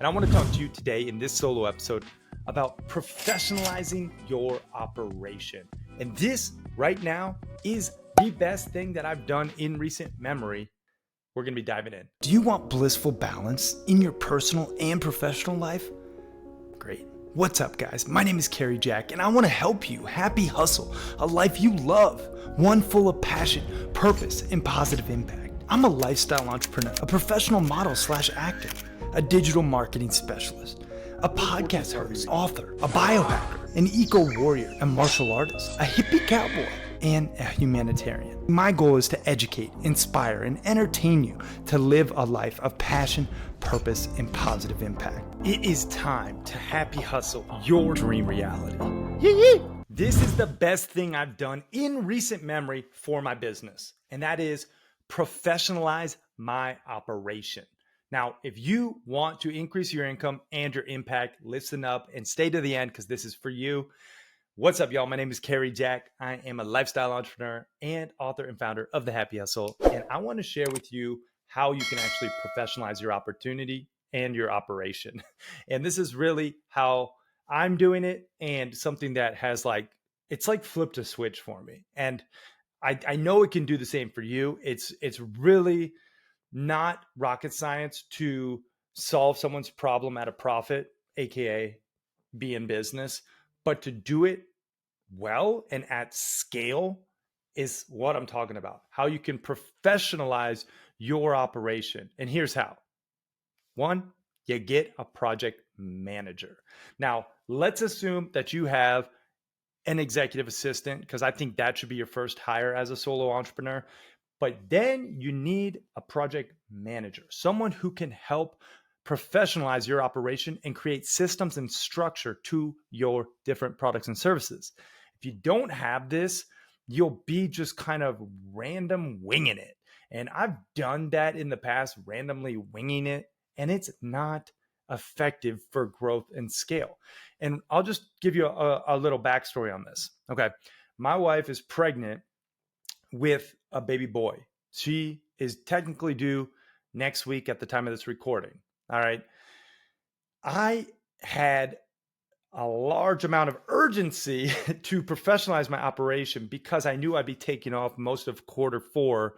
And I want to talk to you today in this solo episode about professionalizing your operation. And this right now is the best thing that I've done in recent memory. We're going to be diving in. Do you want blissful balance in your personal and professional life? Great. What's up, guys? My name is Cary Jack, and I want to help you happy hustle a life you love, one full of passion, purpose, and positive impact. I'm a lifestyle entrepreneur, a professional model / actor, a digital marketing specialist, a podcast host, author, a biohacker, an eco warrior, a martial artist, a hippie cowboy, and a humanitarian. My goal is to educate, inspire, and entertain you to live a life of passion, purpose, and positive impact. It is time to happy hustle your dream reality. This is the best thing I've done in recent memory for my business, and that is professionalize my operation. Now, if you want to increase your income and your impact, listen up and stay to the end because this is for you. What's up, y'all? My name is Cary Jack. I am a lifestyle entrepreneur and author and founder of The Happy Hustle. And I want to share with you how you can actually professionalize your opportunity and your operation. And this is really how I'm doing it, and something that has it's like flipped a switch for me. And I know it can do the same for you. It's really not rocket science to solve someone's problem at a profit, AKA be in business, but to do it well and at scale is what I'm talking about. How you can professionalize your operation. And here's how. One, you get a project manager. Now, let's assume that you have an executive assistant, because I think that should be your first hire as a solo entrepreneur. But then you need a project manager, someone who can help professionalize your operation and create systems and structure to your different products and services. If you don't have this, you'll be just kind of random winging it. And I've done that in the past, randomly winging it, and it's not effective for growth and scale. And I'll just give you a little backstory on this. Okay. My wife is pregnant with a baby boy. She is technically due next week at the time of this recording. All right. I had a large amount of urgency to professionalize my operation because I knew I'd be taking off most of Q4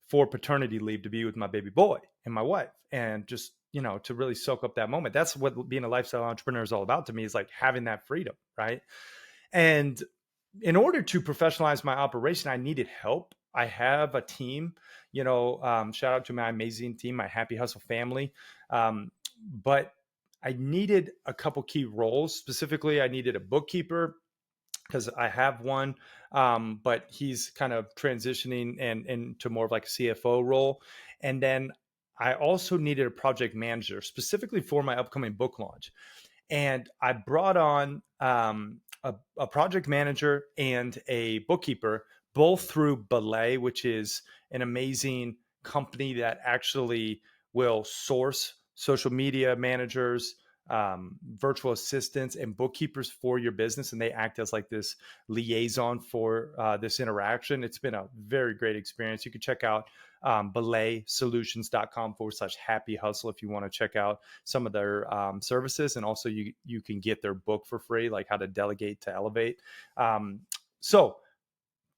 for paternity leave to be with my baby boy and my wife, and just, to really soak up that moment. That's what being a lifestyle entrepreneur is all about to me, is like having that freedom. Right. And in order to professionalize my operation, I needed help. I have a team, shout out to my amazing team, my Happy Hustle family. But I needed a couple key roles. Specifically, I needed a bookkeeper, because I have one, but he's kind of transitioning and into more of like a CFO role. And then I also needed a project manager specifically for my upcoming book launch. And I brought on a project manager and a bookkeeper, both through Belay, which is an amazing company that actually will source social media managers, virtual assistants, and bookkeepers for your business. And they act as like this liaison for this interaction. It's been a very great experience. You can check out belaysolutions.com/happy hustle if you want to check out some of their services. And also you can get their book for free, like How to Delegate to Elevate. So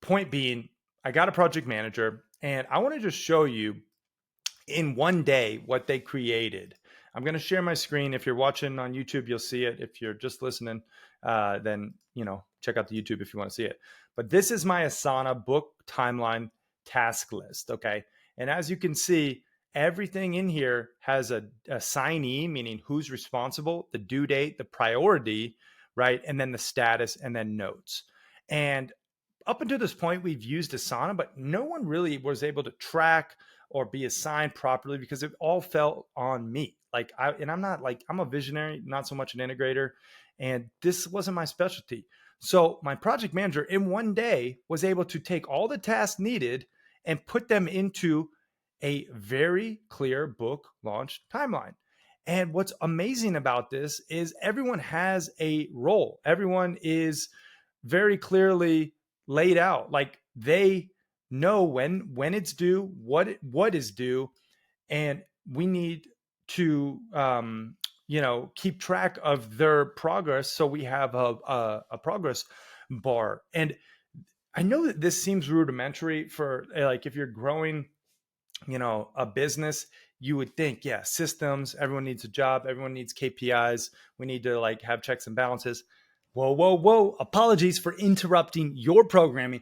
point being, I got a project manager, and I want to just show you in one day what they created. I'm going to share my screen. If you're watching on YouTube, you'll see it. If you're just listening, then, check out the YouTube if you want to see it. But this is my Asana book timeline task list. Okay. And as you can see, everything in here has a assignee, meaning who's responsible, the due date, the priority, right? And then the status, and then notes. And up until this point, we've used Asana, but no one really was able to track or be assigned properly because it all fell on me. I'm a visionary, not so much an integrator. And this wasn't my specialty. So my project manager in one day was able to take all the tasks needed and put them into a very clear book launch timeline. And what's amazing about this is everyone has a role. Everyone is very clearly laid out. Like they know when it's due, what is due, and we need to keep track of their progress. So we have a progress bar. And I know that this seems rudimentary for like if you're growing a business. You would think, yeah, systems, everyone needs a job, everyone needs KPIs, we need to like have checks and balances. Whoa, whoa, whoa, apologies for interrupting your programming,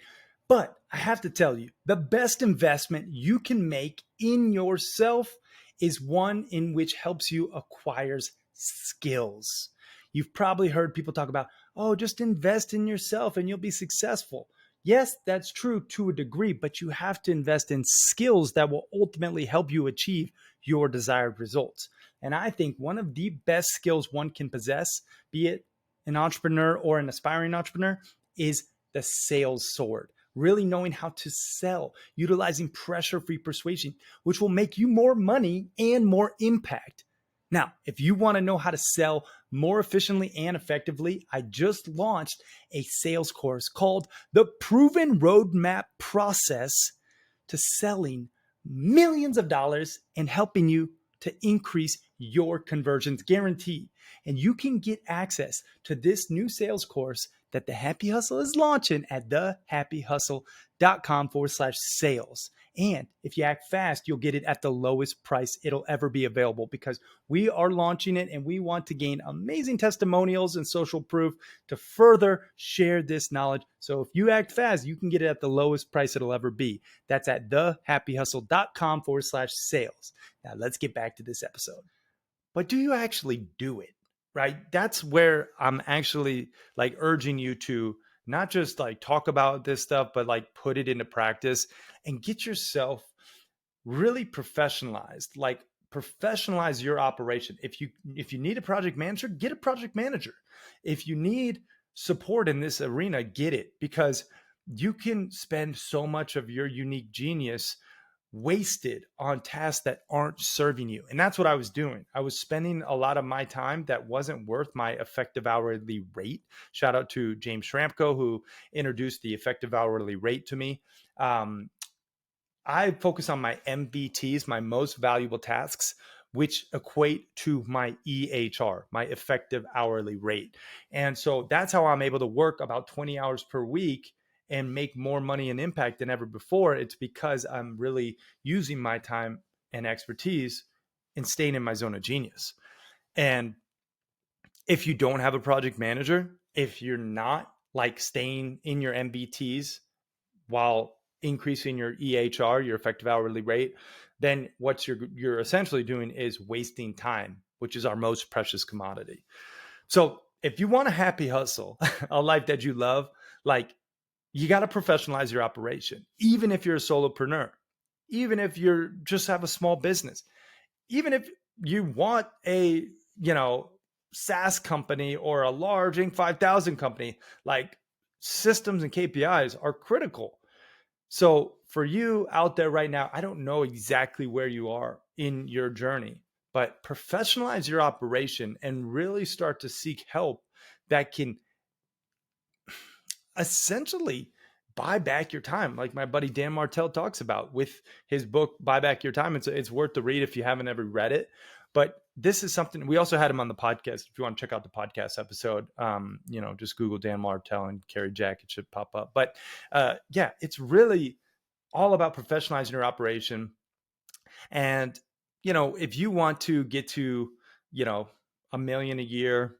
but I have to tell you, the best investment you can make in yourself is one in which helps you acquires skills. You've probably heard people talk about, oh, just invest in yourself and you'll be successful. Yes, that's true to a degree, but you have to invest in skills that will ultimately help you achieve your desired results. And I think one of the best skills one can possess, be it an entrepreneur or an aspiring entrepreneur, is the sales sword. Really knowing how to sell, utilizing pressure free persuasion, which will make you more money and more impact. Now, if you want to know how to sell more efficiently and effectively, I just launched a sales course called The Proven Roadmap Process to Selling Millions of Dollars and helping you to increase your conversions guarantee. And you can get access to this new sales course that the Happy Hustle is launching at thehappyhustle.com/sales. And if you act fast, you'll get it at the lowest price it'll ever be available because we are launching it and we want to gain amazing testimonials and social proof to further share this knowledge. So if you act fast, you can get it at the lowest price it'll ever be. That's at thehappyhustle.com/sales. Now let's get back to this episode. But do you actually do it? Right? That's where I'm actually like urging you to not just like talk about this stuff, but like put it into practice and get yourself really professionalized. Like professionalize your operation. If you need a project manager, get a project manager. If you need support in this arena, get it, because you can spend so much of your unique genius wasted on tasks that aren't serving you. And that's what I was doing. I was spending a lot of my time that wasn't worth my effective hourly rate. Shout out to James Schramko, who introduced the effective hourly rate to me. I focus on my MVTs, my most valuable tasks, which equate to my EHR, my effective hourly rate. And so that's how I'm able to work about 20 hours per week and make more money and impact than ever before. It's because I'm really using my time and expertise and staying in my zone of genius. And if you don't have a project manager, if you're not like staying in your MVTs while increasing your EHR, your effective hourly rate, then what you're essentially doing is wasting time, which is our most precious commodity. So if you want a happy hustle, a life that you love, like you got to professionalize your operation, even if you're a solopreneur, even if you're just have a small business, even if you want a, SaaS company or a large Inc. 5000 company, like systems and KPIs are critical. So for you out there right now, I don't know exactly where you are in your journey, but professionalize your operation and really start to seek help that can essentially buy back your time, like my buddy Dan Martell talks about with his book Buy Back Your Time. It's worth the read if you haven't ever read it. But this is something we also had him on the podcast. If you want to check out the podcast episode, just Google Dan Martell and Cary Jack, it should pop up. But yeah, it's really all about professionalizing your operation. And if you want to get to a million a year,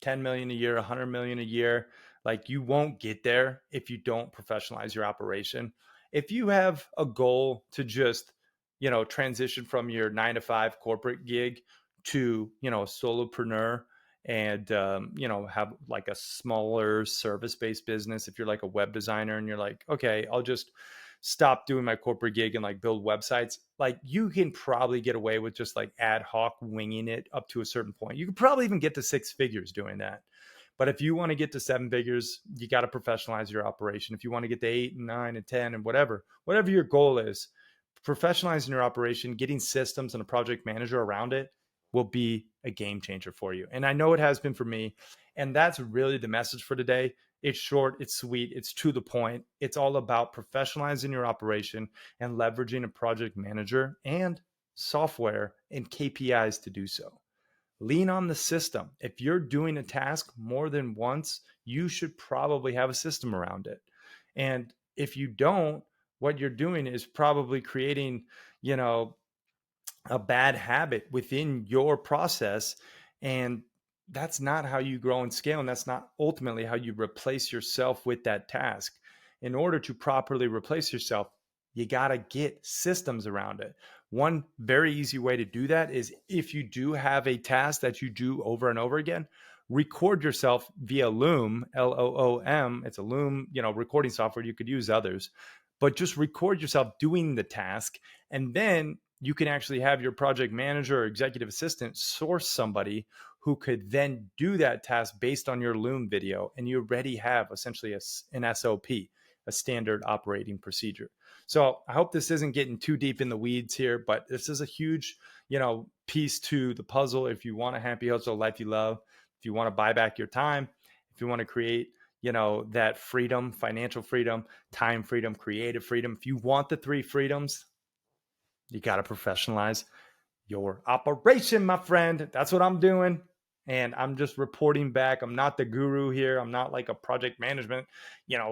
10 million a year, 100 million a year, like you won't get there if you don't professionalize your operation. If you have a goal to just transition from your 9 to 5 corporate gig to a solopreneur and have like a smaller service-based business, if you're like a web designer and you're like, okay, I'll just stop doing my corporate gig and like build websites, like you can probably get away with just like ad hoc winging it up to a certain point. You could probably even get to 6 figures doing that. But if you want to get to 7 figures, you got to professionalize your operation. If you want to get to 8 and 9 and 10 and whatever your goal is, professionalizing your operation, getting systems and a project manager around it will be a game changer for you. And I know it has been for me. And that's really the message for today. It's short, it's sweet, it's to the point. It's all about professionalizing your operation and leveraging a project manager and software and KPIs to do so. lean on the system. If you're doing a task more than once, you should probably have a system around it. And if you don't, what you're doing is probably creating, you know, a bad habit within your process. And that's not how you grow and scale. And that's not ultimately how you replace yourself with that task. In order to properly replace yourself, you got to get systems around it. One very easy way to do that is if you do have a task that you do over and over again, record yourself via Loom, Loom. It's a Loom, recording software. You could use others, but just record yourself doing the task. And then you can actually have your project manager or executive assistant source somebody who could then do that task based on your Loom video. And you already have essentially an SOP, a standard operating procedure. So I hope this isn't getting too deep in the weeds here, but this is a huge, piece to the puzzle. If you want a happy hustle life you love, if you want to buy back your time, if you want to create, that freedom, financial freedom, time freedom, creative freedom, if you want the three freedoms, you got to professionalize your operation, my friend. That's what I'm doing. And I'm just reporting back. I'm not the guru here. I'm not like a project management,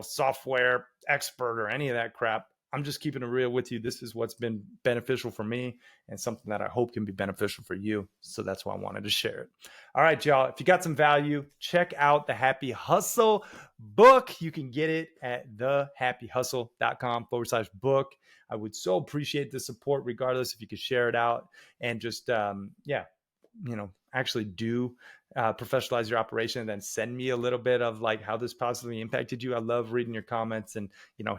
software expert or any of that crap. I'm just keeping it real with you. This is what's been beneficial for me and something that I hope can be beneficial for you. So that's why I wanted to share it. All right, y'all. If you got some value, check out the Happy Hustle book. You can get it at thehappyhustle.com/book. I would so appreciate the support, regardless, if you could share it out and just, actually do professionalize your operation, and then send me a little bit of like how this positively impacted you. I love reading your comments and,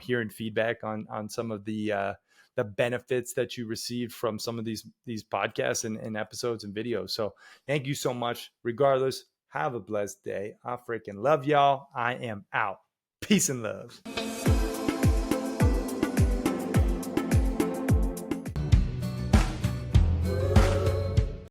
hearing feedback on some of the benefits that you received from some of these podcasts and episodes and videos. So thank you so much. Regardless, have a blessed day. I freaking love y'all. I am out. Peace and love.